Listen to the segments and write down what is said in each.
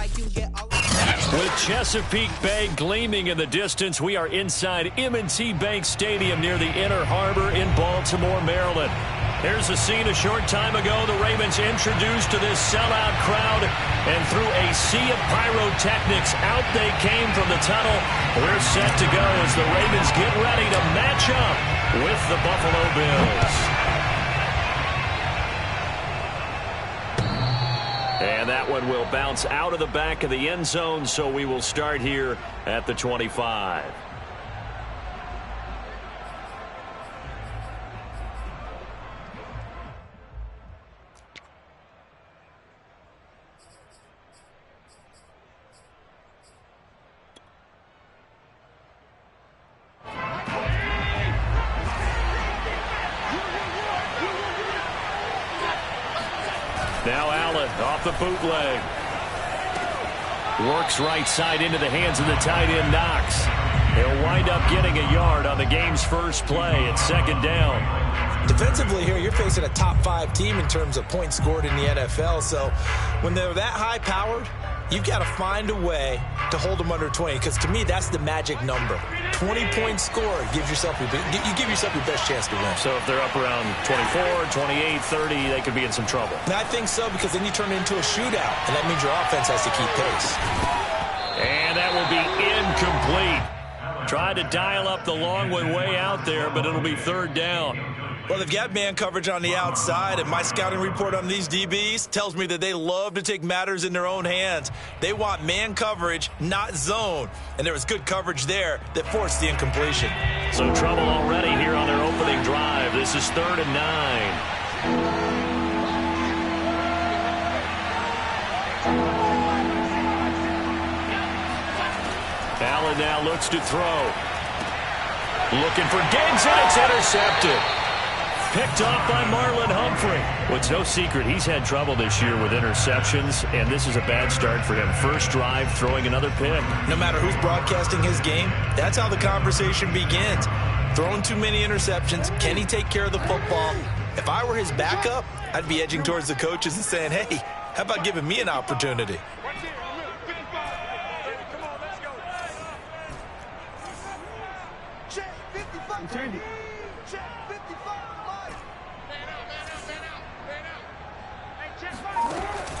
With Chesapeake Bay gleaming in the distance, we are inside M&T Bank Stadium near the Inner Harbor in Baltimore, Maryland. Here's a scene a short time ago. The Ravens introduced to this sellout crowd, and through a sea of pyrotechnics, out they came from the tunnel. We're set to go as the Ravens get ready to match up with the Buffalo Bills. And that one will bounce out of the back of the end zone, so we will start here at the 25. Now Allen off the bootleg. Works right side into the hands of the tight end Knox. He'll wind up getting a yard on the game's first play at second down. Defensively here, you're facing a top 5 team in terms of points scored in the NFL. So when they're that high-powered, you've got to find a way to hold them under 20, because to me, that's the magic number. 20 points scored gives yourself you give yourself your best chance to win. So if they're up around 24, 28, 30, they could be in some trouble. And I think so, because then you turn it into a shootout, and that means your offense has to keep pace. And that will be incomplete. Tried to dial up the long one way out there, but it'll be third down. Well, they've got man coverage on the outside, and my scouting report on these DBs tells me that they love to take matters in their own hands. They want man coverage, not zone. And there was good coverage there that forced the incompletion. So trouble already here on their opening drive. This is 3rd and 9. Allen now looks to throw. Looking for Diggs, and it's intercepted. Picked off by Marlon Humphrey. Well, it's no secret he's had trouble this year with interceptions, and this is a bad start for him. First drive, throwing another pick. No matter who's broadcasting his game, that's how the conversation begins. Throwing too many interceptions. Can he take care of the football? If I were his backup, I'd be edging towards the coaches and saying, hey, how about giving me an opportunity?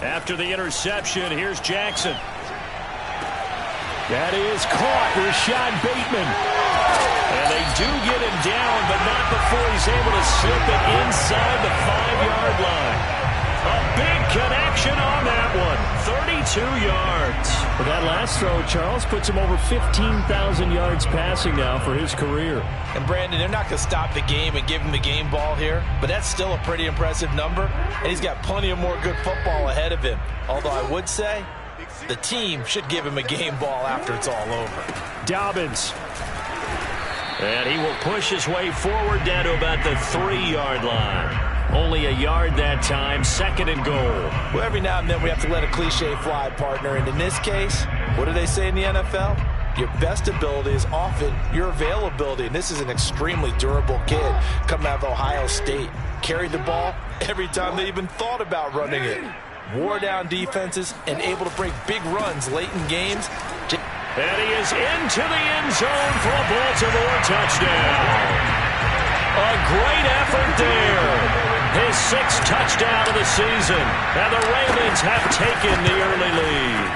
After the interception, here's Jackson. That is caught. Rashad Bateman. And they do get him down, but not before he's able to slip it inside the 5-yard line. A big connection on that one. 32 yards. Well, that last throw, Charles, puts him over 15,000 yards passing now for his career. And, Brandon, they're not going to stop the game and give him the game ball here, but that's still a pretty impressive number, and he's got plenty of more good football ahead of him. Although I would say the team should give him a game ball after it's all over. Dobbins. And he will push his way forward down to about the 3-yard line. Only a yard that time, 2nd and goal. Well, every now and then we have to let a cliche fly, partner. And in this case, what do they say in the NFL? Your best ability is often your availability. And this is an extremely durable kid coming out of Ohio State. Carried the ball every time they even thought about running it. Wore down defenses and able to break big runs late in games. And he is into the end zone for a Baltimore touchdown. A great effort there. His 6th touchdown of the season. And the Ravens have taken the early lead.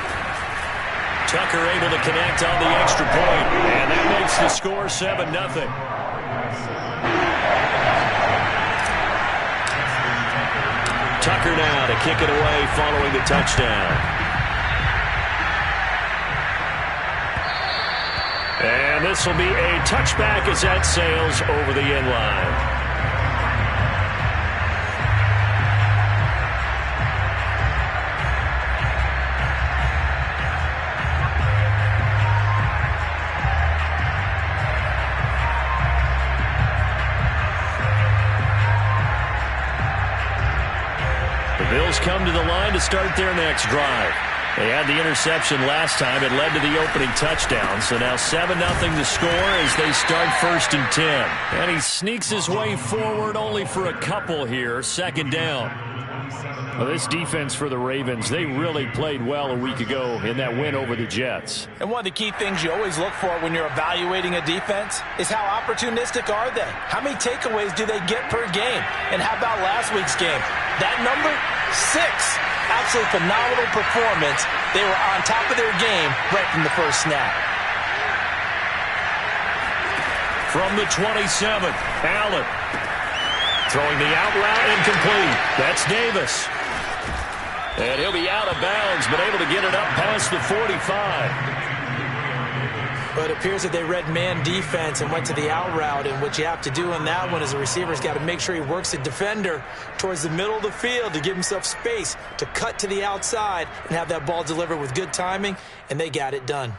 Tucker able to connect on the extra point. And that makes the score 7-0. Tucker now to kick it away following the touchdown. And this will be a touchback as that sails over the end line. The Bills come to the line to start their next drive. They had the interception last time. It led to the opening touchdown. So now 7-0 to score as they start 1st and 10. And he sneaks his way forward only for a couple here. 2nd down. Well, this defense for the Ravens, they really played well a week ago in that win over the Jets. And one of the key things you always look for when you're evaluating a defense is how opportunistic are they? How many takeaways do they get per game? And how about last week's game? That number, 6. Absolutely phenomenal performance. They were on top of their game right from the first snap. From the 27, Allen. Throwing the out route incomplete. That's Davis. And he'll be out of bounds, but able to get it up past the 45. But it appears that they read man defense and went to the out route. And what you have to do on that one is the receiver's got to make sure he works the defender towards the middle of the field to give himself space to cut to the outside and have that ball delivered with good timing, and they got it done.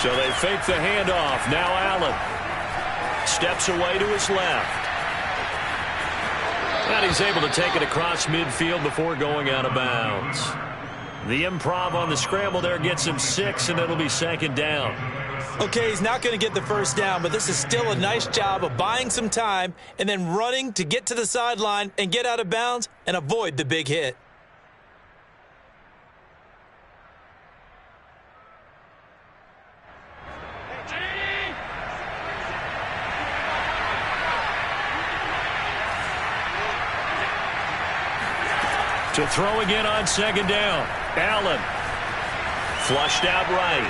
So they fake the handoff. Now Allen steps away to his left. And he's able to take it across midfield before going out of bounds. The improv on the scramble there gets him 6, and it'll be second down. Okay, he's not going to get the first down, but this is still a nice job of buying some time and then running to get to the sideline and get out of bounds and avoid the big hit. To throw again on second down. Allen flushed out right.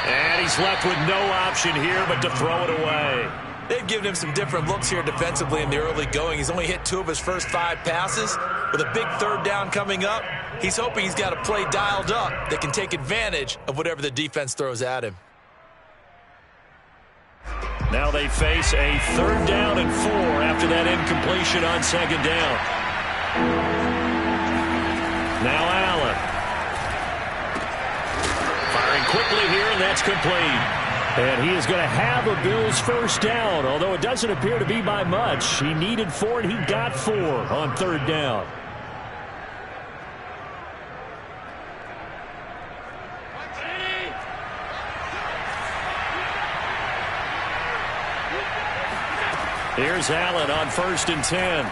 And he's left with no option here but to throw it away. They've given him some different looks here defensively in the early going. He's only hit 2 of his first 5 passes. With a big third down coming up, he's hoping he's got a play dialed up that can take advantage of whatever the defense throws at him. Now they face a 3rd down and 4 after that incompletion on second down. Now Allen. Firing quickly here, and that's complete. And he is going to have a Bills first down, although it doesn't appear to be by much. He needed 4, and he got 4 on 3rd down. Here's Allen on 1st and 10.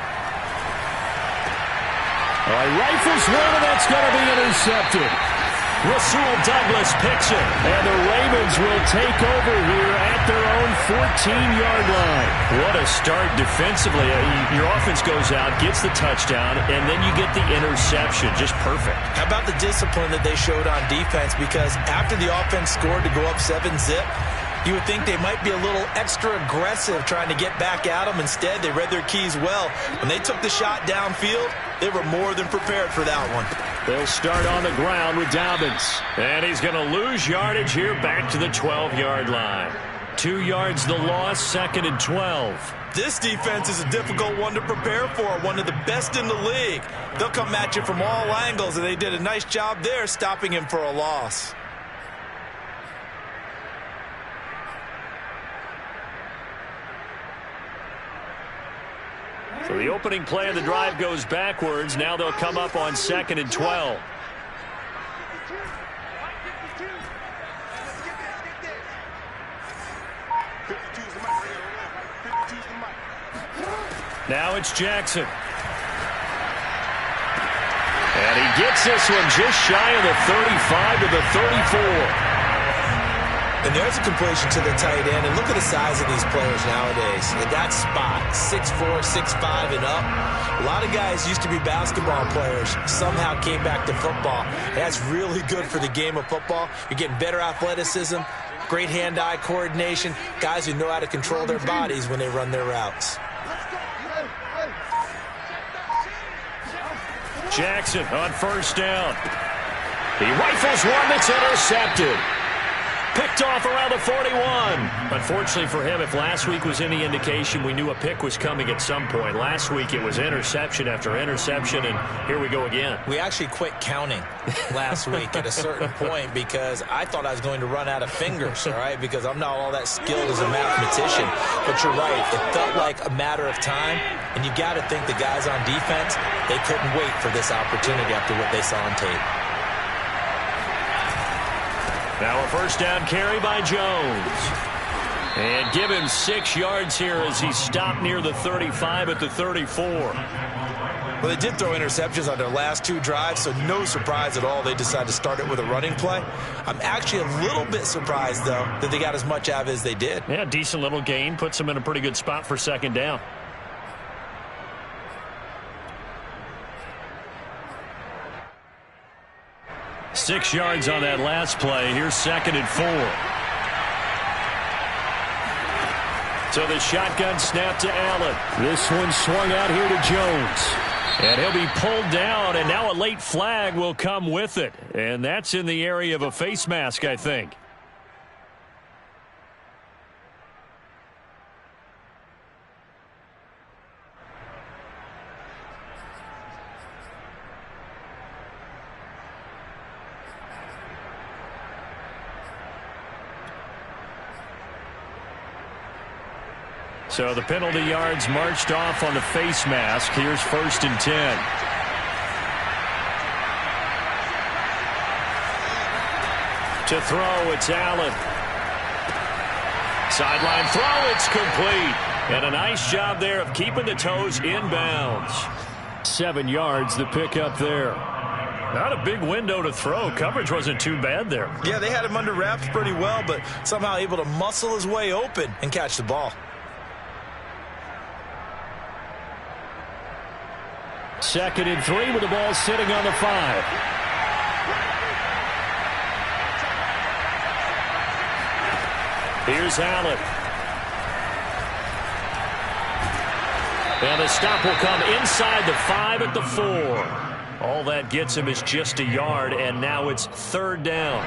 Rifles one, and that's going to be intercepted. Rasul Douglas picks it. And the Ravens will take over here at their own 14-yard line. What a start defensively. Your offense goes out, gets the touchdown, and then you get the interception. Just perfect. How about the discipline that they showed on defense? Because after the offense scored to go up 7-zip, you would think they might be a little extra aggressive trying to get back at them. Instead, they read their keys well. When they took the shot downfield, they were more than prepared for that one. They'll start on the ground with Dobbins. And he's going to lose yardage here back to the 12-yard line. 2 yards the loss, 2nd and 12. This defense is a difficult one to prepare for, one of the best in the league. They'll come at you from all angles, and they did a nice job there stopping him for a loss. So the opening play of the drive goes backwards. Now they'll come up on 2nd and 12. Now it's Jackson. And he gets this one just shy of the 35 to the 34. And there's a completion to the tight end. And look at the size of these players nowadays. At that spot, 6'4", 6'5", and up. A lot of guys used to be basketball players, somehow came back to football. That's really good for the game of football. You're getting better athleticism, great hand-eye coordination, guys who know how to control their bodies when they run their routes. Jackson on 1st down. He rifles one that's intercepted. Picked off around the 41. Unfortunately for him, if last week was any indication, we knew a pick was coming at some point. Last week it was interception after interception, and here we go again. We actually quit counting last week at a certain point because I thought I was going to run out of fingers, all right, because I'm not all that skilled as a mathematician. But you're right. It felt like a matter of time, and you got to think the guys on defense, they couldn't wait for this opportunity after what they saw on tape. Now a first down carry by Jones. And give him 6 yards here as he stopped near the 35 at the 34. Well, they did throw interceptions on their last 2 drives, so no surprise at all they decided to start it with a running play. I'm actually a little bit surprised, though, that they got as much out of it as they did. Yeah, decent little gain. Puts them in a pretty good spot for second down. Six yards on that last play. Here's 2nd and 4. So the shotgun snap to Allen. This one swung out here to Jones. And he'll be pulled down, and now a late flag will come with it. And that's in the area of a face mask, I think. So the penalty yards marched off on the face mask. Here's 1st and 10. To throw, it's Allen. Sideline throw, it's complete. And a nice job there of keeping the toes inbounds. 7 yards, the pickup there. Not a big window to throw. Coverage wasn't too bad there. Yeah, they had him under wraps pretty well, but somehow able to muscle his way open and catch the ball. 2nd and 3 with the ball sitting on the 5. Here's Allen. And the stop will come inside the 5 at the 4. All that gets him is just a yard, and now it's 3rd down.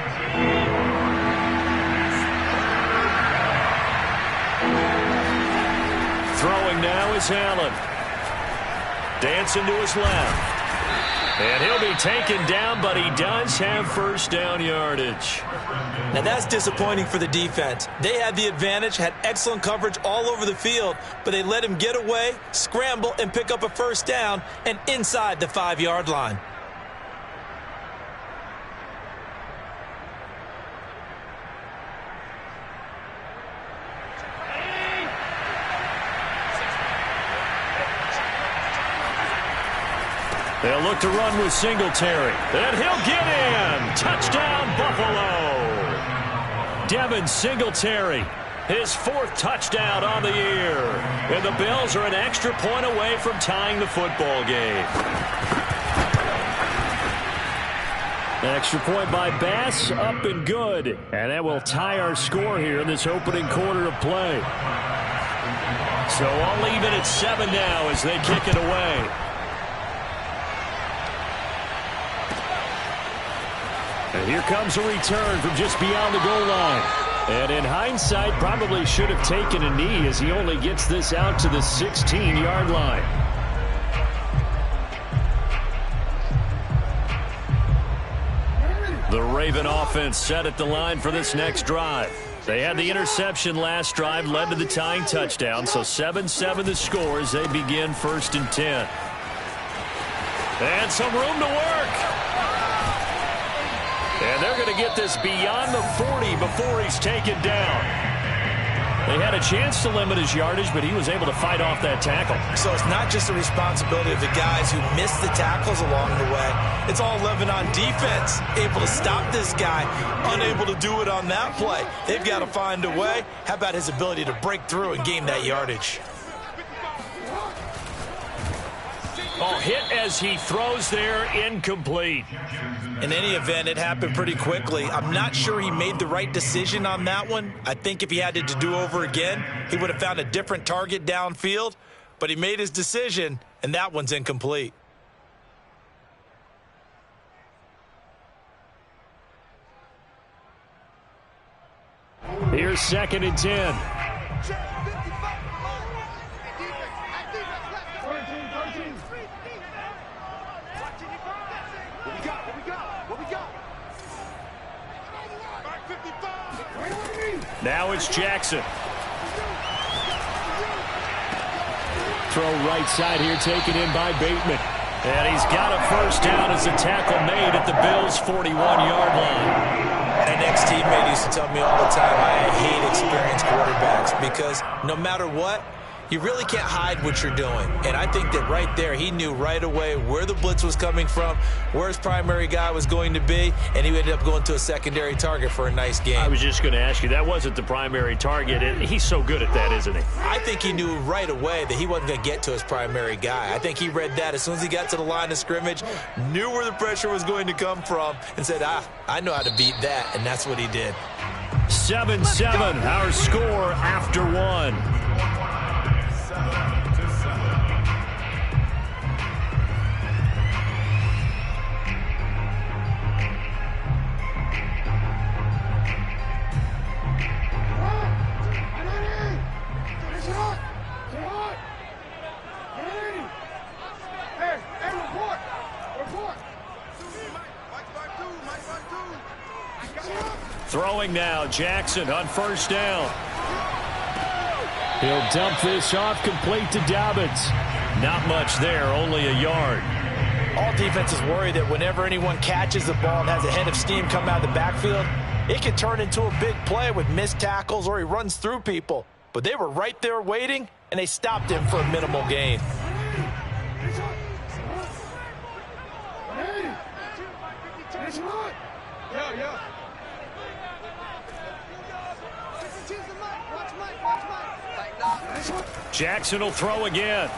Throwing now is Allen. Dancing to his left. And he'll be taken down, but he does have first down yardage. Now that's disappointing for the defense. They had the advantage, had excellent coverage all over the field, but they let him get away, scramble, and pick up a first down, and inside the 5-yard line. They'll look to run with Singletary. And he'll get in. Touchdown, Buffalo. Devin Singletary, his 4th touchdown on the year. And the Bills are an extra point away from tying the football game. An extra point by Bass, up and good. And that will tie our score here in this opening quarter of play. So I'll leave it at 7 now as they kick it away. And here comes a return from just beyond the goal line. And in hindsight, probably should have taken a knee as he only gets this out to the 16-yard line. The Raven offense set at the line for this next drive. They had the interception last drive, led to the tying touchdown, so 7-7 the score as they begin 1st and 10. And some room to work. And they're going to get this beyond the 40 before he's taken down. They had a chance to limit his yardage, but he was able to fight off that tackle. So it's not just the responsibility of the guys who missed the tackles along the way. It's all living on defense, able to stop this guy, unable to do it on that play. They've got to find a way. How about his ability to break through and gain that yardage? Oh, hit as he throws there, incomplete. In any event, it happened pretty quickly. I'm not sure he made the right decision on that one. I think if he had it to do over again, he would have found a different target downfield. But he made his decision, and that one's incomplete. is 2nd and 10. Now it's Jackson. Throw right side here, taken in by Bateman. And he's got a first down as a tackle made at the Bills' 41-yard line. An ex-teammate used to tell me all the time, I hate experienced quarterbacks because no matter what, you really can't hide what you're doing. And I think that right there, he knew right away where the blitz was coming from, where his primary guy was going to be, and he ended up going to a secondary target for a nice game. I was just going to ask you, that wasn't the primary target, and he's so good at that, isn't he? I think he knew right away that he wasn't going to get to his primary guy. I think he read that as soon as he got to the line of scrimmage, knew where the pressure was going to come from, and said, I know how to beat that, and that's what he did. 7-7, our score after one. Throwing now, Jackson on first down. He'll dump this off, complete to Dobbins. Not much there, only a yard. All defenses worry that whenever anyone catches the ball and has a head of steam come out of the backfield, it can turn into a big play with missed tackles or he runs through people. But they were right there waiting, and they stopped him for a minimal gain. Jackson will throw again.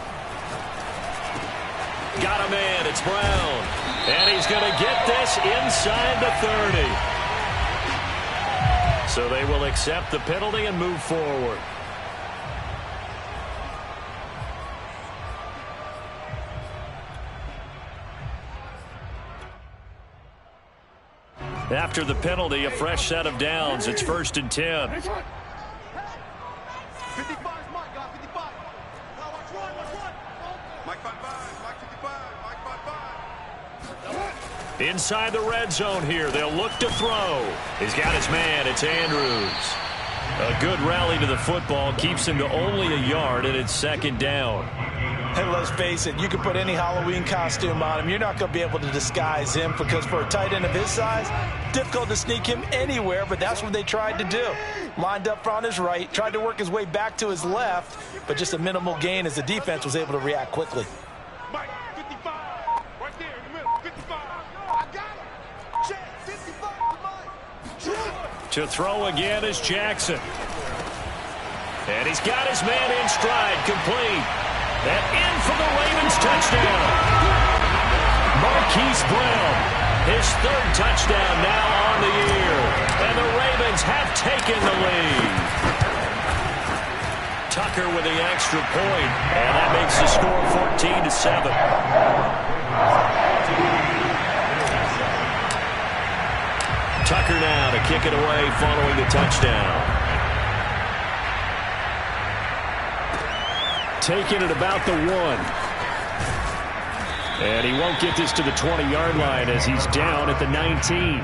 Got a man. It's Brown. And he's going to get this inside the 30. So they will accept the penalty and move forward. After the penalty, a fresh set of downs. It's 1st and 10. Inside the red zone here. They'll look to throw. He's got his man. It's Andrews. A good rally to the football. Keeps him to only a yard, and it's 2nd down. And let's face it, you can put any Halloween costume on him. You're not going to be able to disguise him because for a tight end of his size, difficult to sneak him anywhere, but that's what they tried to do. Lined up on his right, tried to work his way back to his left, but just a minimal gain as the defense was able to react quickly. Mike, 55, right there in the middle, 55. I got him. Check, 55 to Mike. To throw again is Jackson. And he's got his man in stride, complete. And in for the Ravens touchdown. Marquise Brown, his 3rd touchdown now on the year. And the Ravens have taken the lead. Tucker with the extra point, and that makes the score 14-7. Tucker now to kick it away following the touchdown. Taking it about the 1. And he won't get this to the 20-yard line as he's down at the 19.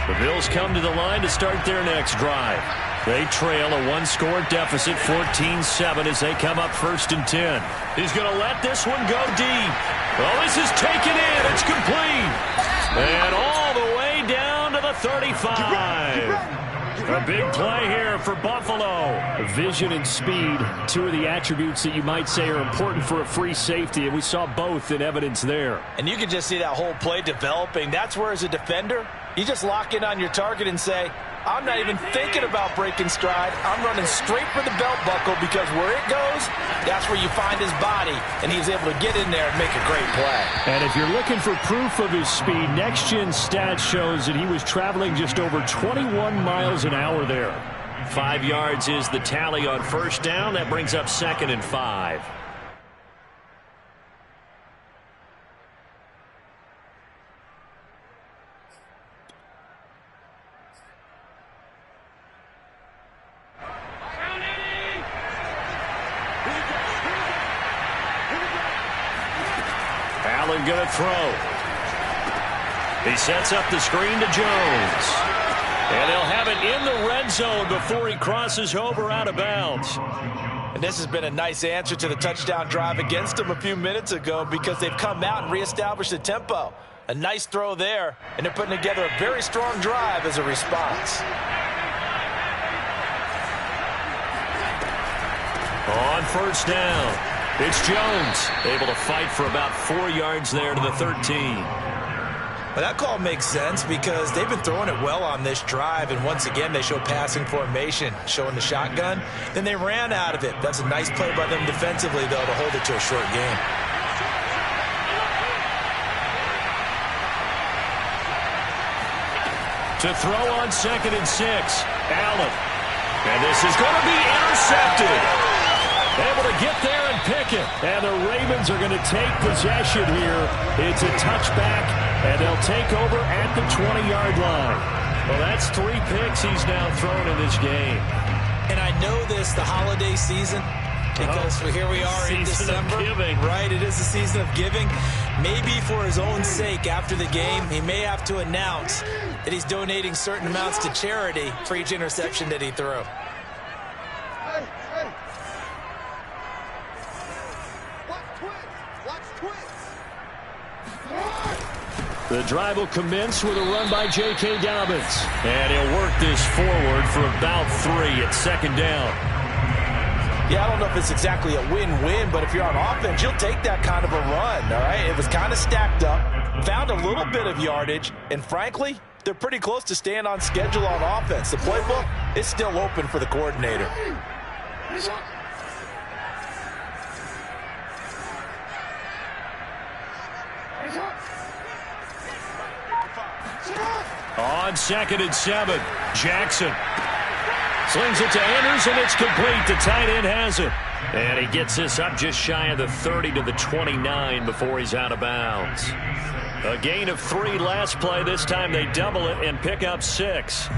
The Bills come to the line to start their next drive. They trail a 1-score deficit, 14-7, as they come up 1st and 10. He's going to let this one go deep. Well, this is taken in. It's complete. And all the way down to the 35. A big play here for Buffalo. Vision and speed, 2 of the attributes that you might say are important for a free safety, and we saw both in evidence there. And you can just see that whole play developing. That's where, as a defender, you just lock in on your target and say, I'm not even thinking about breaking stride. I'm running straight for the belt buckle because where it goes, that's where you find his body, and he's able to get in there and make a great play. And if you're looking for proof of his speed, Next Gen Stats shows that he was traveling just over 21 miles an hour there. 5 yards is the tally on first down. That brings up 2nd and 5. Allen going to throw. He sets up the screen to Jones. And they'll have it in the red zone before he crosses over out of bounds. And this has been a nice answer to the touchdown drive against them a few minutes ago because they've come out and reestablished the tempo. A nice throw there, and they're putting together a very strong drive as a response. On first down, it's Jones, able to fight for about 4 yards there to the 13. Well, that call makes sense because they've been throwing it well on this drive, and once again they show passing formation, showing the shotgun. Then they ran out of it. That's a nice play by them defensively, though, to hold it to a short game. To throw on 2nd and 6, Allen. And this is going to be intercepted. Able to get there and pick it. And the Ravens are going to take possession here. It's a touchback, and they'll take over at the 20-yard line. Well, that's 3 picks he's now thrown in this game. And I know this, the holiday season, because here we are in December. Right, it is the season of giving. Maybe for his own sake after the game, he may have to announce that he's donating certain amounts to charity for each interception that he threw. The drive will commence with a run by J.K. Dobbins. And he'll work this forward for about 3 at 2nd down. Yeah, I don't know if it's exactly a win-win, but if you're on offense, you'll take that kind of a run, all right? It was kind of stacked up, found a little bit of yardage, and frankly, they're pretty close to staying on schedule on offense. The playbook is still open for the coordinator. On 2nd and 7, Jackson slings it to Anders, and it's complete. The tight end has it. And he gets this up just shy of the 30 to the 29 before he's out of bounds. A gain of 3 last play. This time they double it and pick up 6.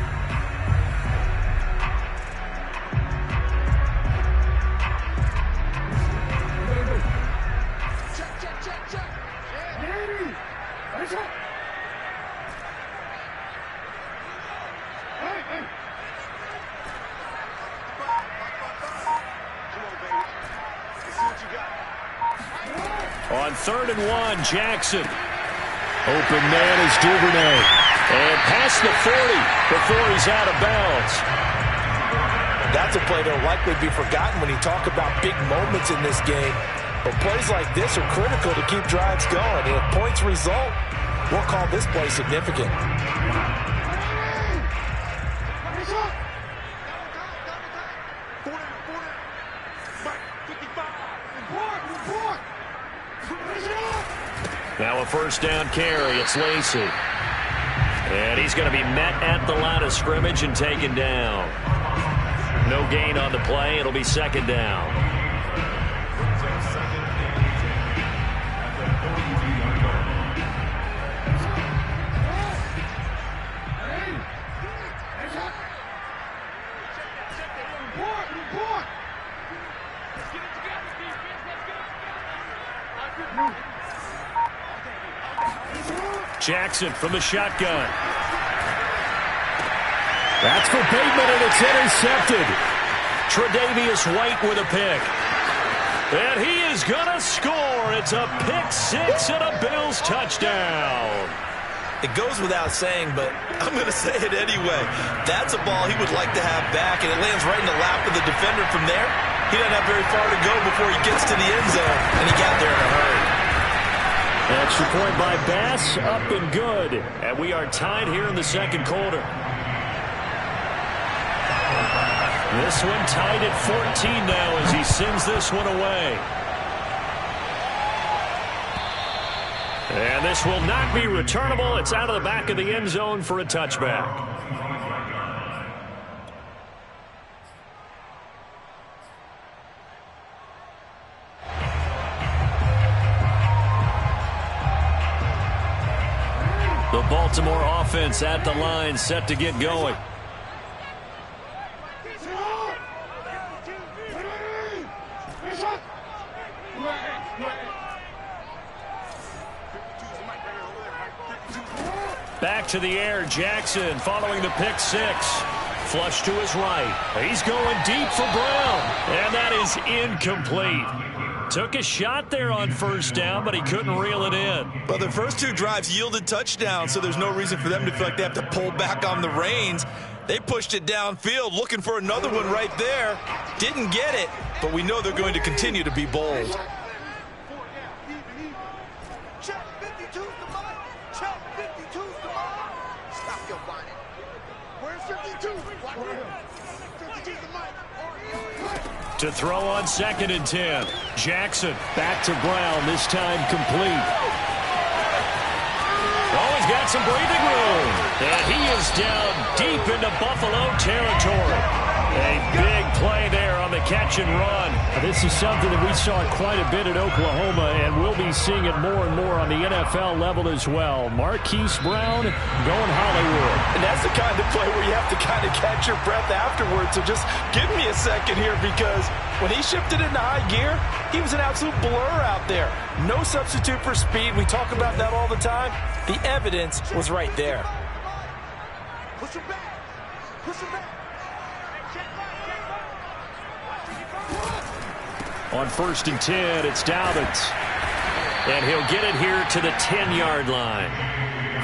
On 3rd and 1, Jackson. Open man is Duvernay. And past the 40 before he's out of bounds. That's a play that'll likely be forgotten when you talk about big moments in this game. But plays like this are critical to keep drives going. And if points result, we'll call this play significant. Now a first down carry. It's Lacy. And he's going to be met at the line of scrimmage and taken down. No gain on the play. It'll be 2nd down. Jackson from the shotgun. That's for Bateman, and it's intercepted. Tre'Davious White with a pick. And he is going to score. It's a pick-6 and a Bills touchdown. It goes without saying, but I'm going to say it anyway. That's a ball he would like to have back, and it lands right in the lap of the defender from there. He doesn't have very far to go before he gets to the end zone, and he got there in a hurry. Extra point by Bass, up and good. And we are tied here in the 2nd quarter. This one tied at 14 now as he sends this one away. And this will not be returnable. It's out of the back of the end zone for a touchback. The Baltimore offense at the line, set to get going. Back to the air, Jackson following the pick six. Flush to his right. He's going deep for Brown. And that is incomplete. Took a shot there on first down, but he couldn't reel it in. But the first two drives yielded touchdowns, so there's no reason for them to feel like they have to pull back on the reins. They pushed it downfield, looking for another one right there. Didn't get it, but we know they're going to continue to be bold. To throw on 2nd and 10. Jackson back to Brown, this time complete. Oh, he's got some breathing room. And he is down deep into Buffalo territory. A big play there on the catch and run. This is something that we saw quite a bit at Oklahoma, and we'll be seeing it more and more on the NFL level as well. Marquise Brown going Hollywood. And that's the kind of play where you have to kind of catch your breath afterwards. So just give me a second here, because when he shifted into high gear, he was an absolute blur out there. No substitute for speed. We talk about that all the time. The evidence was right there. Push him back. Push him back. On 1st and 10, it's Dobbins. And he'll get it here to the 10-yard line.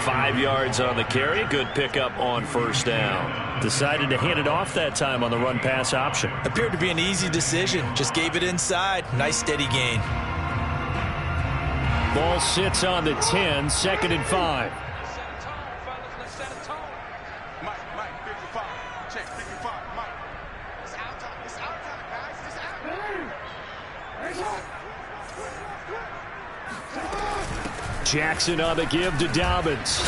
5 yards on the carry. Good pickup on first down. Decided to hand it off that time on the run-pass option. Appeared to be an easy decision. Just gave it inside. Nice steady gain. Ball sits on the 10, 2nd and 5. Jackson on the give to Dobbins.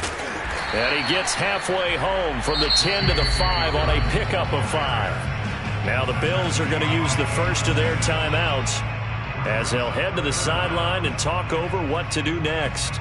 And he gets halfway home from the 10 to the 5 on a pickup of 5. Now the Bills are going to use the first of their timeouts as they'll head to the sideline and talk over what to do next.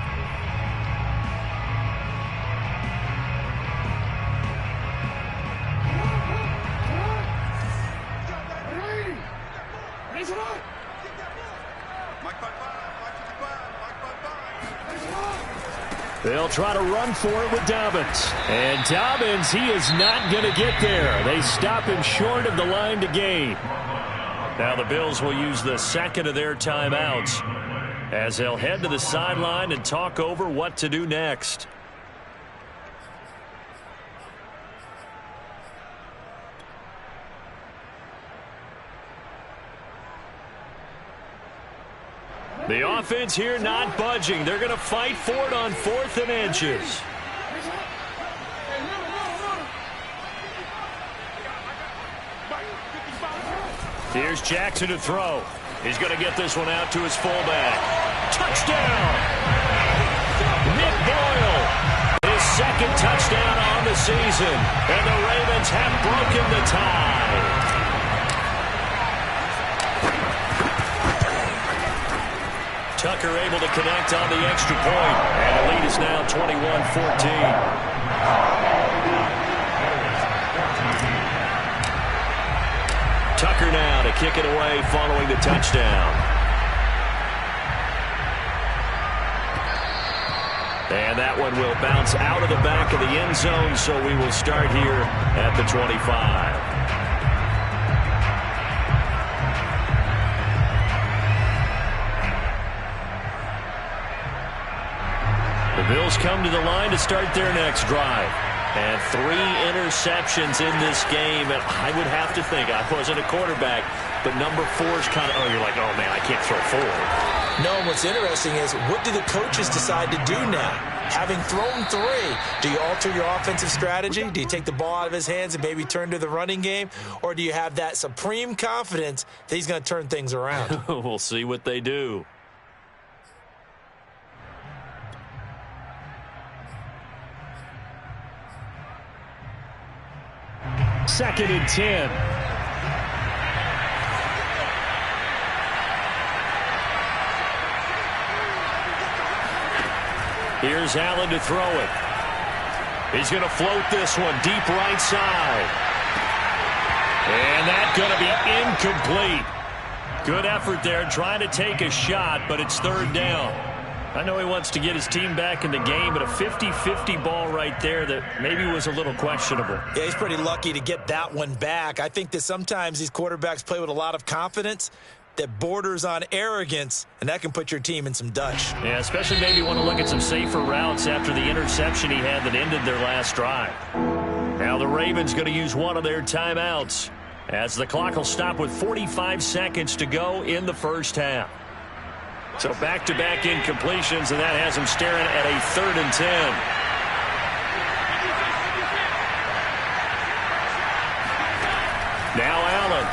They'll try to run for it with Dobbins. And Dobbins, he is not going to get there. They stop him short of the line to gain. Now the Bills will use the second of their timeouts as they'll head to the sideline and talk over what to do next. The offense here not budging. They're going to fight for it on 4th and inches. Here's Jackson to throw. He's going to get this one out to his fullback. Touchdown! Nick Boyle, his 2nd touchdown on the season. And the Ravens have broken the tie. Tucker able to connect on the extra point. And the lead is now 21-14. Tucker now to kick it away following the touchdown. And that one will bounce out of the back of the end zone, so we will start here at the 25. The Bills come to the line to start their next drive. And 3 interceptions in this game. And I would have to think, I wasn't a quarterback, but number 4 is kind of, you're like, oh, man, I can't throw 4. No, and what's interesting is, what do the coaches decide to do now? Having thrown 3, do you alter your offensive strategy? Do you take the ball out of his hands and maybe turn to the running game? Or do you have that supreme confidence that he's going to turn things around? We'll see what they do. Second and 10. Here's Allen to throw it. He's going to float this one deep right side. And that's going to be incomplete. Good effort there trying to take a shot, but it's third down. I know he wants to get his team back in the game, but a 50-50 ball right there that maybe was a little questionable. Yeah, he's pretty lucky to get that one back. I think that sometimes these quarterbacks play with a lot of confidence that borders on arrogance, and that can put your team in some Dutch. Yeah, especially maybe want to look at some safer routes after the interception he had that ended their last drive. Now the Ravens going to use one of their timeouts as the clock will stop with 45 seconds to go in the first half. So back-to-back incompletions, and that has him staring at a 3rd and 10. Now Allen.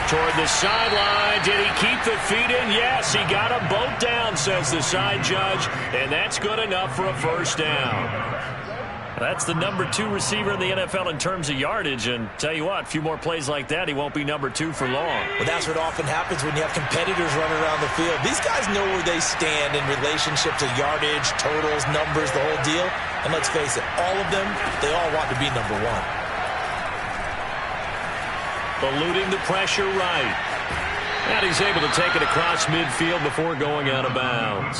Toward the sideline. Did he keep the feet in? Yes, he got them both down, says the side judge, and that's good enough for a first down. That's the number 2 receiver in the NFL in terms of yardage, and tell you what, a few more plays like that, he won't be number 2 for long. Well, that's what often happens when you have competitors running around the field. These guys know where they stand in relationship to yardage, totals, numbers, the whole deal. And let's face it, all of them, they all want to be number 1. Eluding the pressure right. And he's able to take it across midfield before going out of bounds.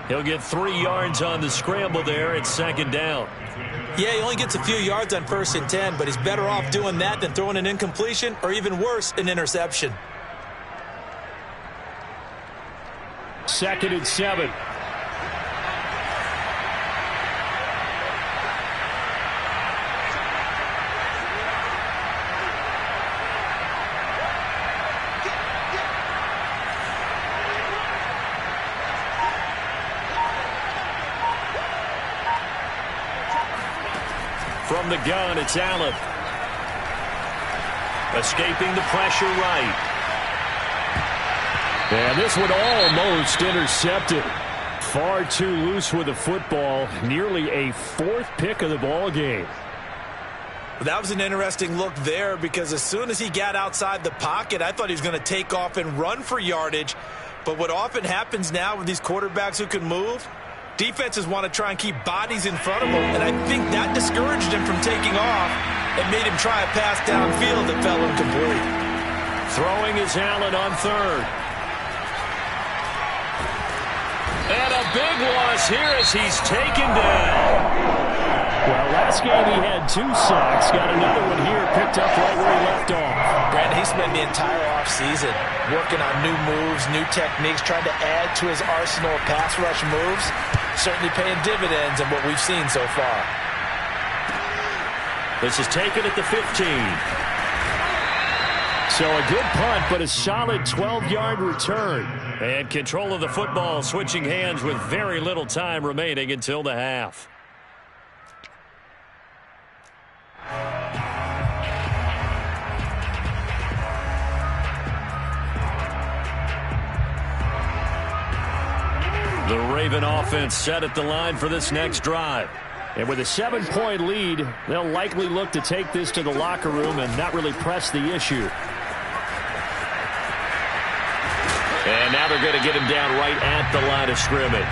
He'll get 3 yards on the scramble there. It's 2nd down. Yeah, he only gets a few yards on 1st and 10, but he's better off doing that than throwing an incompletion or even worse, an interception. 2nd and 7. From the gun, it's Allen. Escaping the pressure right. And this one almost intercepted. Far too loose with the football. Nearly a 4th pick of the ball game. That was an interesting look there because as soon as he got outside the pocket, I thought he was going to take off and run for yardage. But what often happens now with these quarterbacks who can move, defenses want to try and keep bodies in front of them, and I think that discouraged him from taking off and made him try a pass downfield that fell incomplete. Throwing is Allen on 3rd. And a big loss here as he's taken down. Well, last game he had 2 sacks. Got another one here, picked up right where he left off. Brandon, he spent the entire offseason working on new moves, new techniques, trying to add to his arsenal of pass rush moves. Certainly paying dividends in what we've seen so far. This is taken at the 15. So a good punt, but a solid 12-yard return. And control of the football switching hands with very little time remaining until the half. The Raven offense set at the line for this next drive. And with a 7-point lead, they'll likely look to take this to the locker room and not really press the issue. And now they're going to get him down right at the line of scrimmage.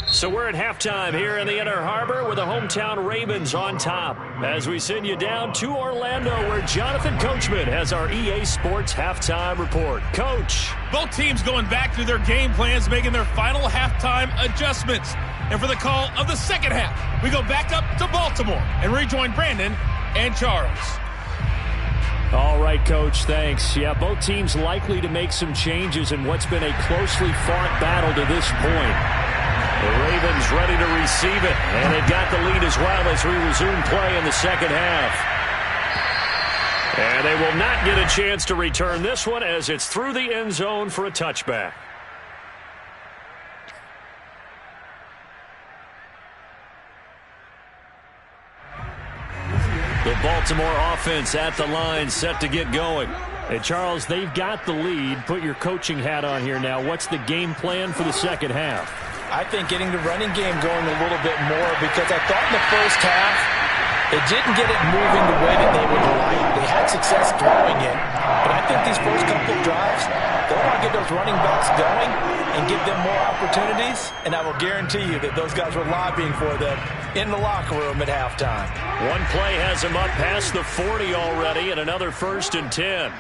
So we're at halftime here in the Inner Harbor with the hometown Ravens on top as we send you down to Orlando where Jonathan Coachman has our EA Sports halftime report. Coach. Both teams going back through their game plans, making their final halftime adjustments. And for the call of the second half, we go back up to Baltimore and rejoin Brandon and Charles. All right, Coach, thanks. Yeah, both teams likely to make some changes in what's been a closely fought battle to this point. The Ravens ready to receive it, and they've got the lead as well as we resume play in the second half. And they will not get a chance to return this one as it's through the end zone for a touchback. The Baltimore offense at the line, set to get going. Hey, Charles, they've got the lead. Put your coaching hat on here now. What's the game plan for the second half? I think getting the running game going a little bit more, because I thought in the first half it didn't get it moving the way that they would like. They had success throwing it, but I think these first couple of drives, they want to get those running backs going and give them more opportunities, and I will guarantee you that those guys were lobbying for them in the locker room at halftime. One play has him up past the 40 already, and another 1st and 10.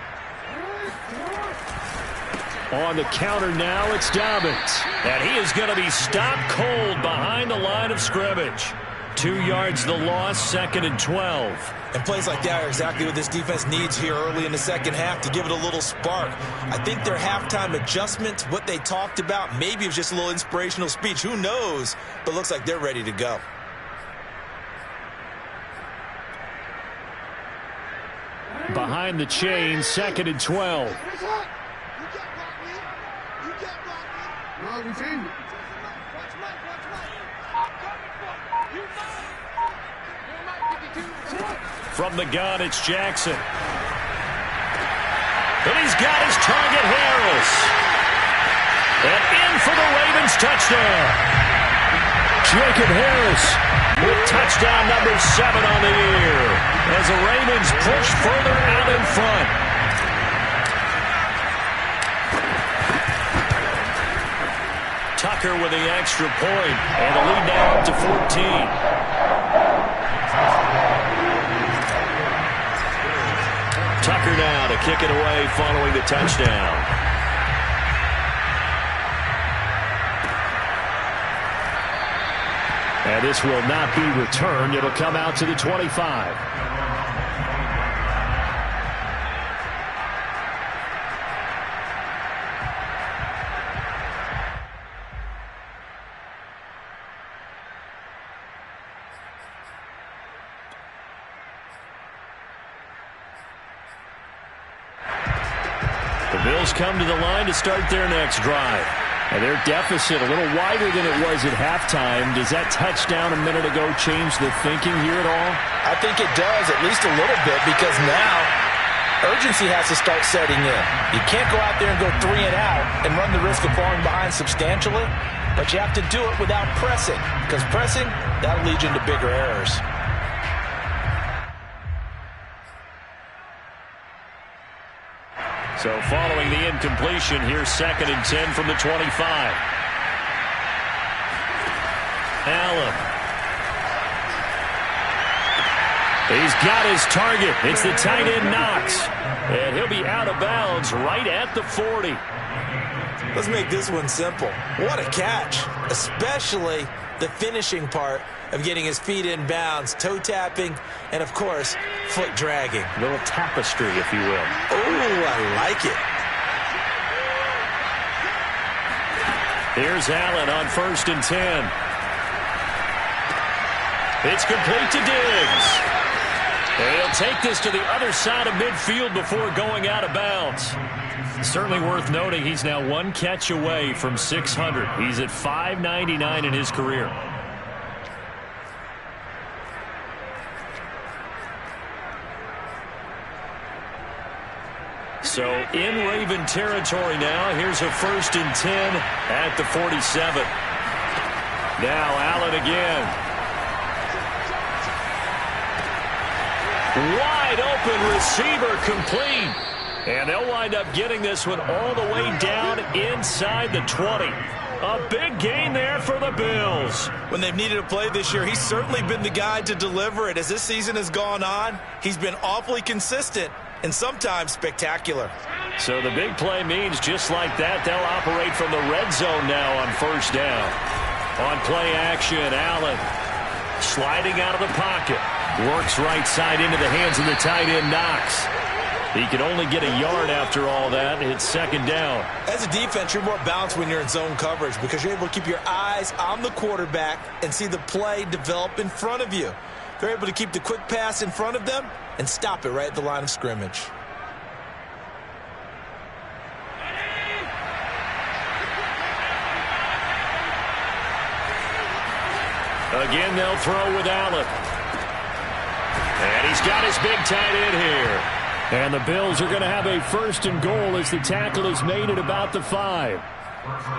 On the counter now, it's Dobbins. And he is going to be stopped cold behind the line of scrimmage. 2 yards the loss, 2nd and 12. And plays like that are exactly what this defense needs here early in the second half to give it a little spark. I think their halftime adjustments, what they talked about, maybe it was just a little inspirational speech. Who knows? But looks like they're ready to go. Behind the chain, 2nd and 12. From the gun, it's Jackson. And he's got his target, Harris. And in for the Ravens touchdown. Jacob Harris with touchdown number 7 on the year as the Ravens push further out in front. Tucker with the extra point, and the lead now up to 14. Tucker now to kick it away following the touchdown. And this will not be returned. It'll come out to the 25. The Bills come to the line to start their next drive. And their deficit a little wider than it was at halftime. Does that touchdown a minute ago change the thinking here at all? I think it does, at least a little bit, because now urgency has to start setting in. You can't go out there and go 3 and out and run the risk of falling behind substantially, but you have to do it without pressing, because pressing, that'll lead you into bigger errors. So following the incompletion, here's 2nd and 10 from the 25. Allen. He's got his target. It's the tight end Knox. And he'll be out of bounds right at the 40. Let's make this one simple. What a catch, especially the finishing part of getting his feet in bounds, toe tapping, and of course, foot dragging. A little tapestry, if you will. Oh, I like it. Here's Allen on 1st and 10. It's complete to Diggs. And he'll take this to the other side of midfield before going out of bounds. Certainly worth noting he's now 1 catch away from 600. He's at 599 in his career. So in Raven territory now. Here's a 1st and 10 at the 47. Now Allen again. Wide open receiver complete. And they'll wind up getting this one all the way down inside the 20. A big gain there for the Bills. When they've needed a play this year, he's certainly been the guy to deliver it. As this season has gone on, he's been awfully consistent and sometimes spectacular. So the big play means just like that, they'll operate from the red zone now on 1st down. On play action, Allen sliding out of the pocket. Works right side into the hands of the tight end Knox. He can only get a yard after all that. It's 2nd down. As a defense, you're more balanced when you're in zone coverage because you're able to keep your eyes on the quarterback and see the play develop in front of you. They're able to keep the quick pass in front of them and stop it right at the line of scrimmage. Again, they'll throw with Allen. And he's got his big tight end here. And the Bills are going to have a 1st and goal as the tackle is made at about the 5.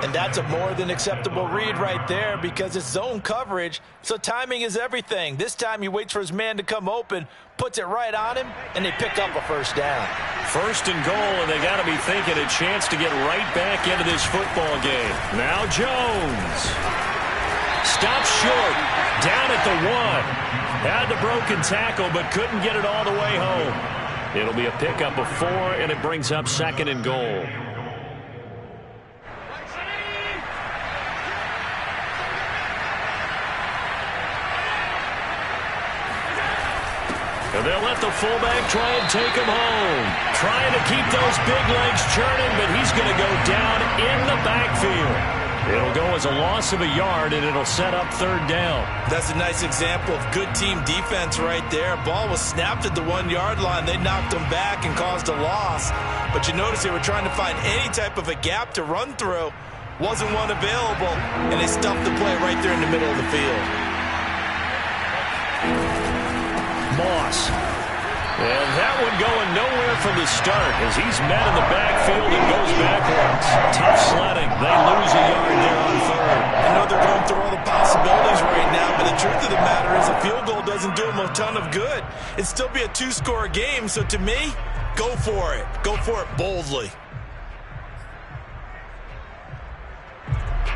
And that's a more than acceptable read right there because it's zone coverage, so timing is everything. This time he waits for his man to come open, puts it right on him, and they pick up a 1st down. 1st and goal, and they got to be thinking a chance to get right back into this football game. Now Jones. Stops short. Down at the 1. Had the broken tackle, but couldn't get it all the way home. It'll be a pickup of 4, and it brings up 2nd and goal. And they'll let the fullback try and take him home. Trying to keep those big legs churning, but he's going to go down in the backfield. It'll go as a loss of a yard, and it'll set up 3rd down. That's a nice example of good team defense right there. Ball was snapped at the 1-yard line. They knocked him back and caused a loss. But you notice they were trying to find any type of a gap to run through. Wasn't one available, and they stuffed the play right there in the middle of the field. Moss. And that one going nowhere from the start as he's met in the backfield and goes backwards. Tough sledding. They lose a yard there on 3rd. I know they're going through all the possibilities right now, but the truth of the matter is a field goal doesn't do them a ton of good. It'd still be a 2-score game, so to me, go for it. Go for it boldly.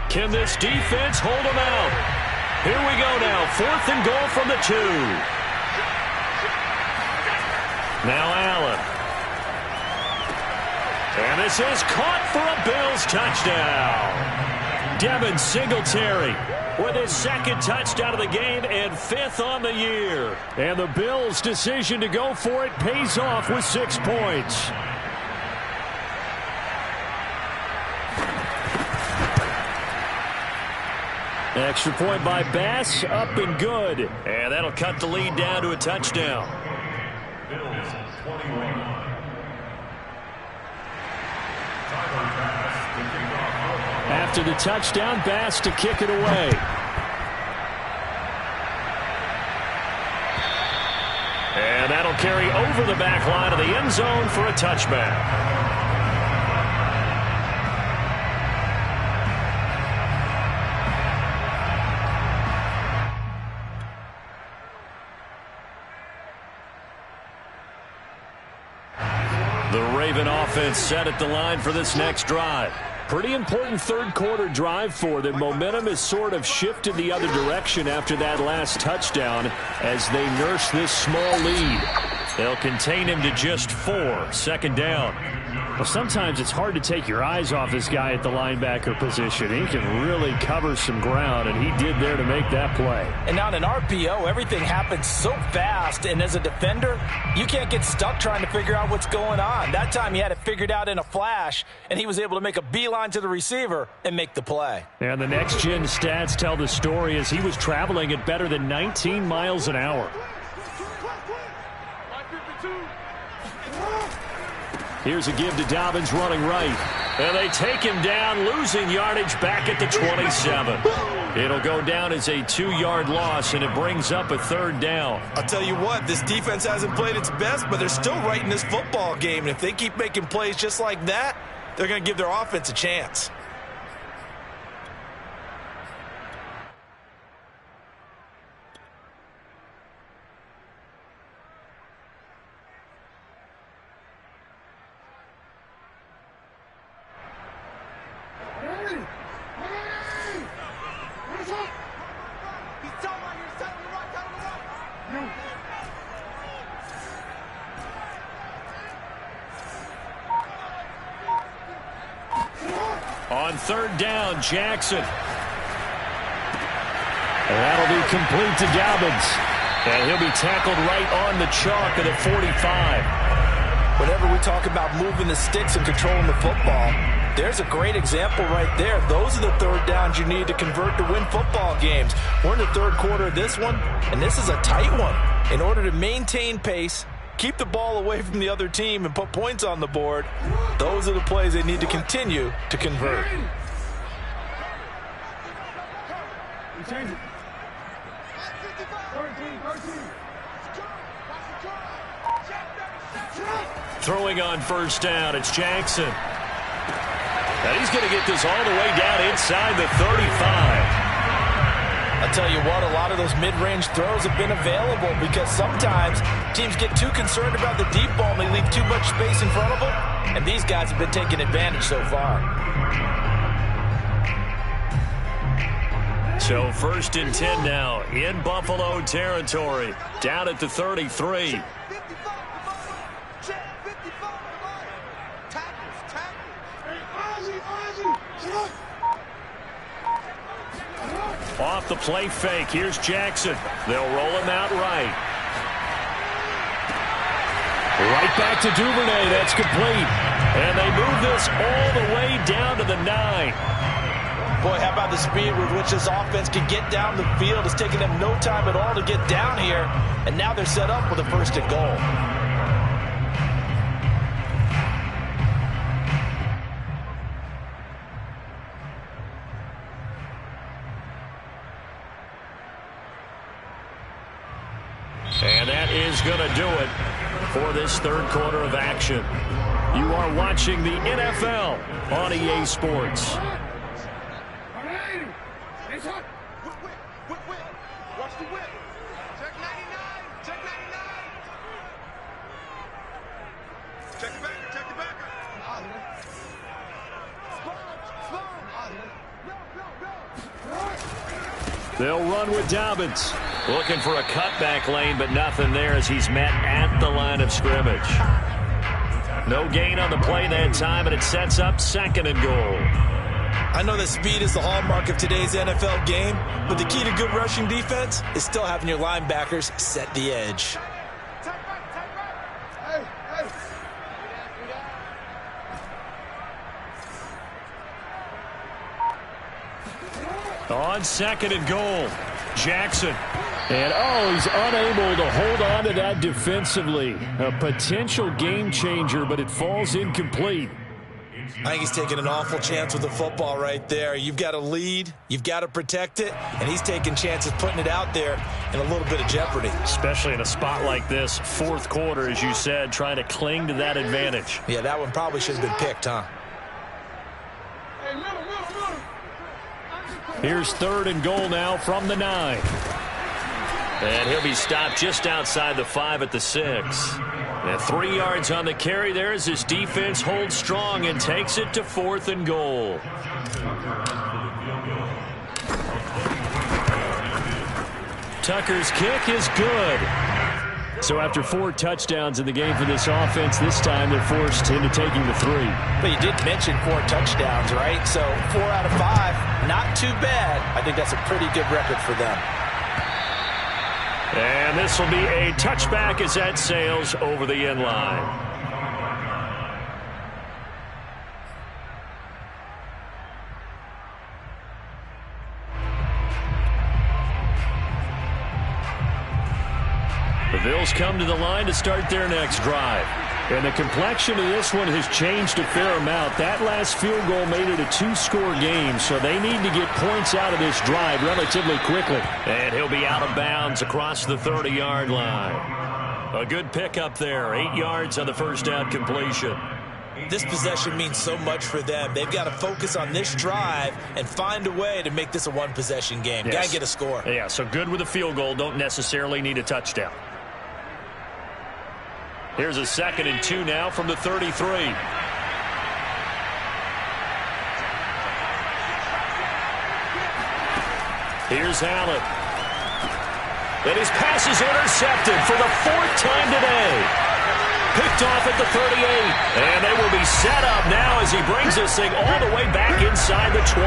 Can this defense hold them out? Here we go now. 4th and goal from the 2. Now Allen. And this is caught for a Bills touchdown. Devin Singletary with his 2nd touchdown of the game and 5th on the year. And the Bills' decision to go for it pays off with 6 points. Extra point by Bass, up and good. And that'll cut the lead down to a touchdown. After the touchdown, Bass to kick it away. And that'll carry over the back line of the end zone for a touchback. The Raven offense set at the line for this next drive. Pretty important 3rd quarter drive for them. Momentum has sort of shifted the other direction after that last touchdown as they nurse this small lead. They'll contain him to just 4. 2nd down. Well, sometimes it's hard to take your eyes off this guy at the linebacker position. He can really cover some ground, and he did there to make that play. And on an RPO, everything happens so fast, and as a defender, you can't get stuck trying to figure out what's going on. That time he had it figured out in a flash, and he was able to make a beeline to the receiver and make the play. And the next-gen stats tell the story as he was traveling at better than 19 miles an hour. Here's a give to Dobbins running right. And they take him down, losing yardage back at the 27. It'll go down as a 2-yard loss, and it brings up a 3rd down. I'll tell you what, this defense hasn't played its best, but they're still right in this football game. And if they keep making plays just like that, they're going to give their offense a chance. On 3rd down, Jackson. And that'll be complete to Dobbins. And he'll be tackled right on the chalk of the 45. Whenever we talk about moving the sticks and controlling the football, there's a great example right there. Those are the third downs you need to convert to win football games. We're in the third quarter of this one, and this is a tight one. In order to maintain pace, keep the ball away from the other team, and put points on the board, those are the plays they need to continue to convert. Throwing on first down, it's Jackson. And he's going to get this all the way down inside the 35. I'll tell you what, a lot of those mid-range throws have been available because sometimes teams get too concerned about the deep ball and they leave too much space in front of them, and these guys have been taking advantage so far. So 1st and 10 now in Buffalo territory, down at the 33. Off the play fake, here's Jackson. They'll roll him out right. Right back to Duvernay, that's complete. And they move this all the way down to the 9. Boy, how about the speed with which this offense can get down the field? It's taking them no time at all to get down here, and now they're set up with a 1st and goal. And that is going to do it for this third quarter of action. You are watching the NFL on EA Sports. Watch the whip. Check 99. Check 99. Check the backer. Check the backer. They'll run with Dobbins. Looking for a cutback lane, but nothing there as he's met at the line of scrimmage. No gain on the play that time, and it sets up 2nd and goal. I know that speed is the hallmark of today's NFL game, but the key to good rushing defense is still having your linebackers set the edge. On 2nd and goal, Jackson. And, he's unable to hold on to that defensively. A potential game changer, but it falls incomplete. I think he's taking an awful chance with the football right there. You've got to lead, you've got to protect it, and he's taking chances putting it out there in a little bit of jeopardy. Especially in a spot like this, 4th quarter, as you said, trying to cling to that advantage. Yeah, that one probably should have been picked, huh? Here's 3rd and goal now from the 9. And he'll be stopped just outside the 5 at the 6. And 3 yards on the carry there as his defense holds strong and takes it to 4th and goal. Tucker's kick is good. So after 4 touchdowns in the game for this offense, this time they're forced into taking the 3. But you did mention 4 touchdowns, right? So 4 out of 5, not too bad. I think that's a pretty good record for them. And this will be a touchback as that sails over the end line. The Bills come to the line to start their next drive. And the complexion of this one has changed a fair amount. That last field goal made it a 2-score game, so they need to get points out of this drive relatively quickly. And he'll be out of bounds across the 30-yard line. A good pickup there, 8 yards on the first down completion. This possession means so much for them. They've got to focus on this drive and find a way to make this a one-possession game. Yes. Got to get a score. Yeah, so good with a field goal. Don't necessarily need a touchdown. Here's a 2nd and 2 now from the 33. Here's Allen. And his pass is intercepted for the 4th time today. Picked off at the 38. And they will be set up now as he brings this thing all the way back inside the 20.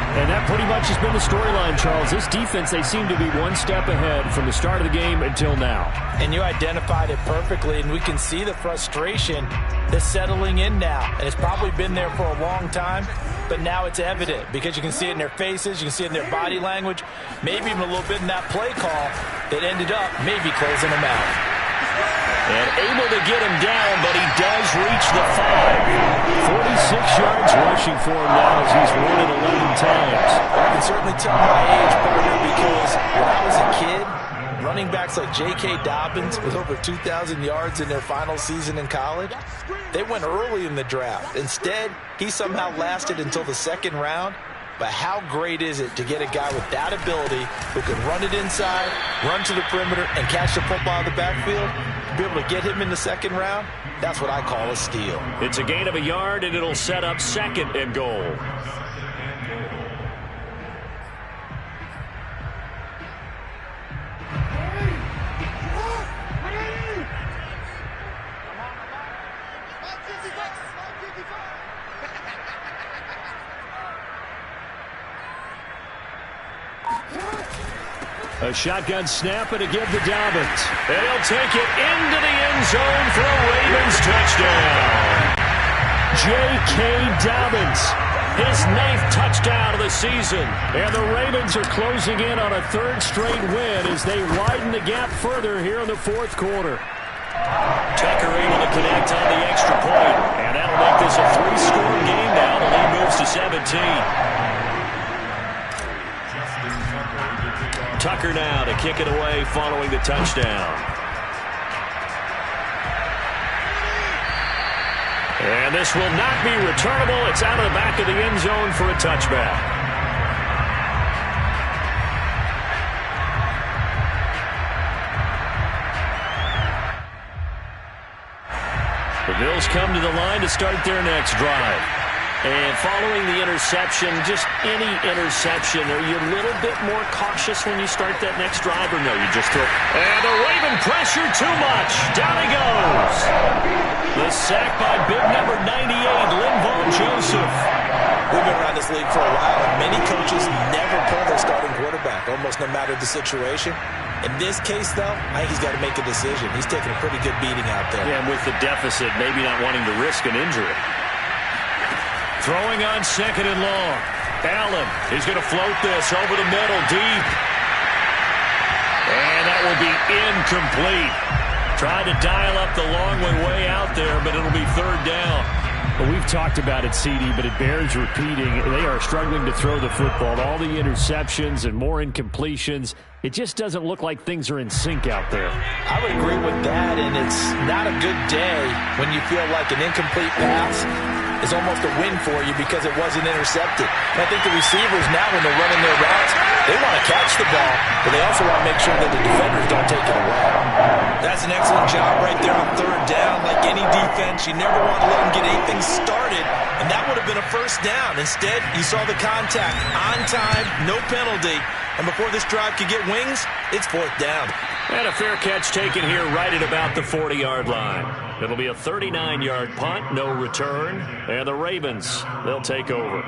And that pretty much has been the storyline, Charles. This defense, they seem to be one step ahead from the start of the game until now. And you identified it perfectly, and we can see the frustration that's settling in now. And it's probably been there for a long time, but now it's evident because you can see it in their faces, you can see it in their body language, maybe even a little bit in that play call that ended up maybe closing them out. And able to get him down, but he does reach the 5. 46 yards rushing for him now as he's run it 11 times. I can certainly tell my age, partner, because when I was a kid, running backs like J.K. Dobbins with over 2,000 yards in their final season in college, they went early in the draft. Instead, he somehow lasted until the second round. But how great is it to get a guy with that ability who can run it inside, run to the perimeter, and catch the football in the backfield? To be able to get him in the second round, that's what I call a steal. It's a gain of a yard, and it'll set up 2nd and goal. A shotgun snap and a give to Dobbins. And he'll take it into the end zone for a Ravens touchdown. J.K. Dobbins, his 9th touchdown of the season. And the Ravens are closing in on a 3rd straight win as they widen the gap further here in the 4th quarter. Tucker able to connect on the extra point. And that'll make this a 3-score game now. The lead moves to 17. Tucker now to kick it away following the touchdown. And this will not be returnable. It's out of the back of the end zone for a touchback. The Bills come to the line to start their next drive. And following the interception, just any interception, are you a little bit more cautious when you start that next drive, or no, you just throw? And the Raven pressure too much. Down he goes. The sack by big number 98, Linval Joseph. We've been around this league for a while, and many coaches never pull their starting quarterback, almost no matter the situation. In this case, though, I think he's got to make a decision. He's taking a pretty good beating out there. Yeah, and with the deficit, maybe not wanting to risk an injury. Throwing on 2nd and long. Allen, he's going to float this over the middle, deep. And that will be incomplete. Tried to dial up the long one way out there, but it'll be 3rd down. Well, we've talked about it, CD, but it bears repeating. They are struggling to throw the football. All the interceptions and more incompletions. It just doesn't look like things are in sync out there. I would agree with that, and it's not a good day when you feel like an incomplete pass is almost a win for you because it wasn't intercepted. And I think the receivers now, when they're running their routes, they want to catch the ball, but they also want to make sure that the defenders don't take it away. That's an excellent job right there on 3rd down. Like any defense, you never want to let them get anything started, and that would have been a 1st down. Instead, you saw the contact on time, no penalty, and before this drive could get wings, it's 4th down. And a fair catch taken here right at about the 40-yard line. It'll be a 39-yard punt, no return, and the Ravens, they'll take over.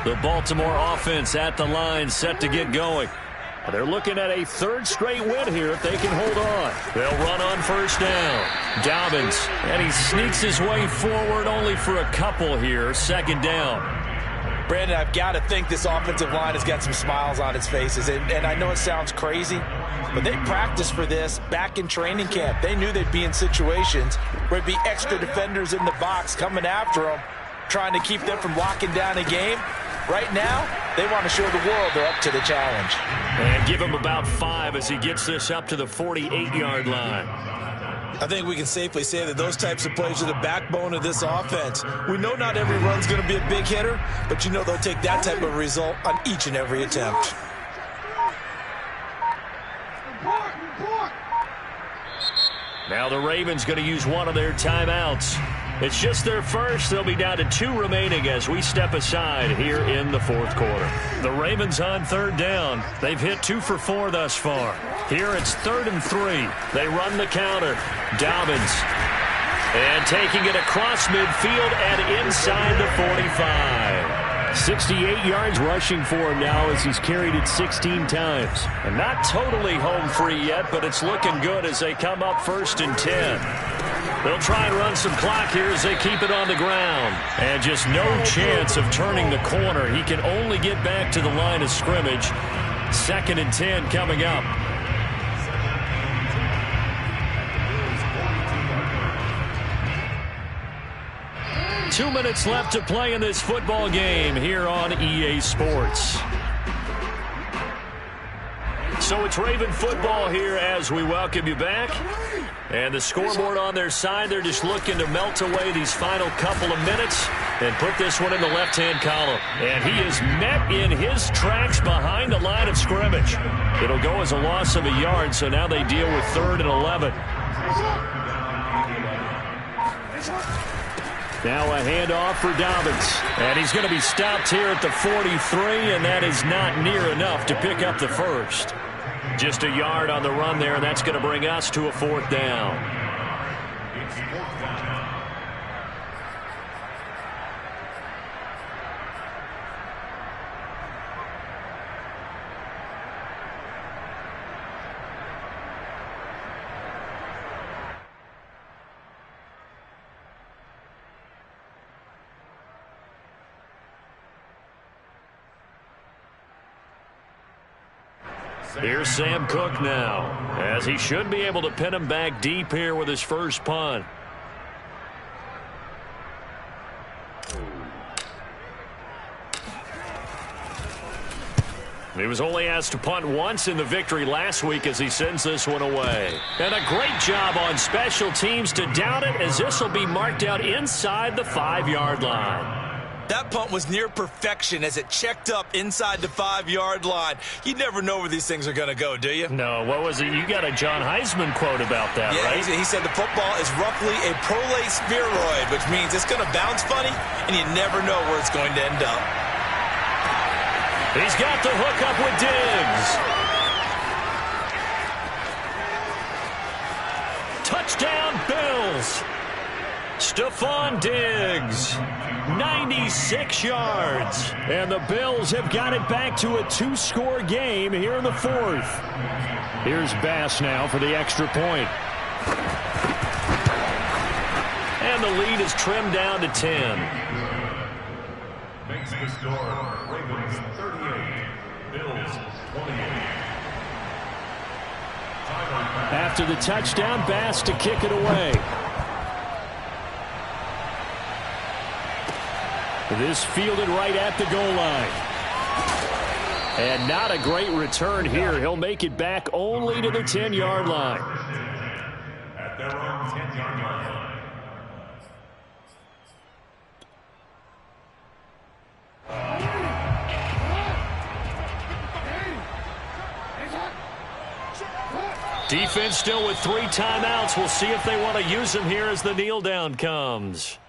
The Baltimore offense at the line, set to get going. They're looking at a 3rd straight win here if they can hold on. They'll run on 1st down. Dobbins, and he sneaks his way forward only for a couple here. 2nd down. Brandon, I've got to think this offensive line has got some smiles on its faces. And I know it sounds crazy, but they practiced for this back in training camp. They knew they'd be in situations where it'd be extra defenders in the box coming after them, trying to keep them from locking down a game. Right now, they want to show the world they're up to the challenge. And give him about 5 as he gets this up to the 48-yard line. I think we can safely say that those types of plays are the backbone of this offense. We know not every run's going to be a big hitter, but you know they'll take that type of result on each and every attempt. Now the Ravens going to use one of their timeouts. It's just their first. They'll be down to 2 remaining as we step aside here in the fourth quarter. The Ravens on third down. They've hit 2 for 4 thus far. Here it's 3rd and 3. They run the counter. Dobbins. And taking it across midfield and inside the 45. 68 yards rushing for him now as he's carried it 16 times. And not totally home free yet, but it's looking good as they come up 1st and 10. They'll try and run some clock here as they keep it on the ground. And just no chance of turning the corner. He can only get back to the line of scrimmage. 2nd and 10 coming up. Two minutes left to play in this football game here on EA Sports. So it's Raven football here as we welcome you back. And the scoreboard on their side, they're just looking to melt away these final couple of minutes and put this one in the left-hand column. And he is met in his tracks behind the line of scrimmage. It'll go as a loss of a yard, so now they deal with 3rd and 11. Now a handoff for Dobbins. And he's going to be stopped here at the 43, and that is not near enough to pick up the first. Just a yard on the run there, and that's going to bring us to a 4th down. Here's Sam Cook now, as he should be able to pin him back deep here with his first punt. He was only asked to punt once in the victory last week as he sends this one away. And a great job on special teams to down it, as this will be marked out inside the 5-yard line. That punt was near perfection as it checked up inside the 5-yard line. You never know where these things are going to go, do you? No, what was it? You got a John Heisman quote about that, yeah, right? He said the football is roughly a prolate spheroid, which means it's going to bounce funny, and you never know where it's going to end up. He's got the hook up with Diggs. Touchdown, Bills. Stephon Diggs, 96 yards. And the Bills have got it back to a 2-score game here in the 4th. Here's Bass now for the extra point. And the lead is trimmed down to 10. Makes the score Ravens 38, Bills 28. After the touchdown, Bass to kick it away. This fielded right at the goal line. And not a great return here. He'll make it back only to the 10-yard line. At their own 10-yard line. Defense still with 3 timeouts. We'll see if they want to use them here as the kneel down comes.